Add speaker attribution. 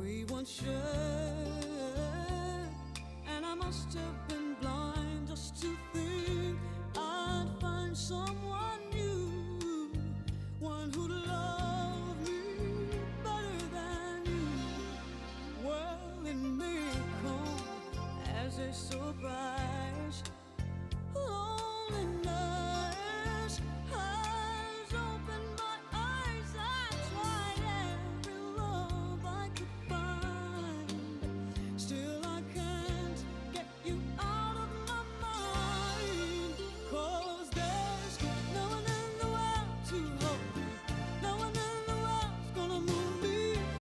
Speaker 1: we once shared. And I must have been blind just to think I'd find someone new, one who'd love me better than you. Well, it may come as a surprise,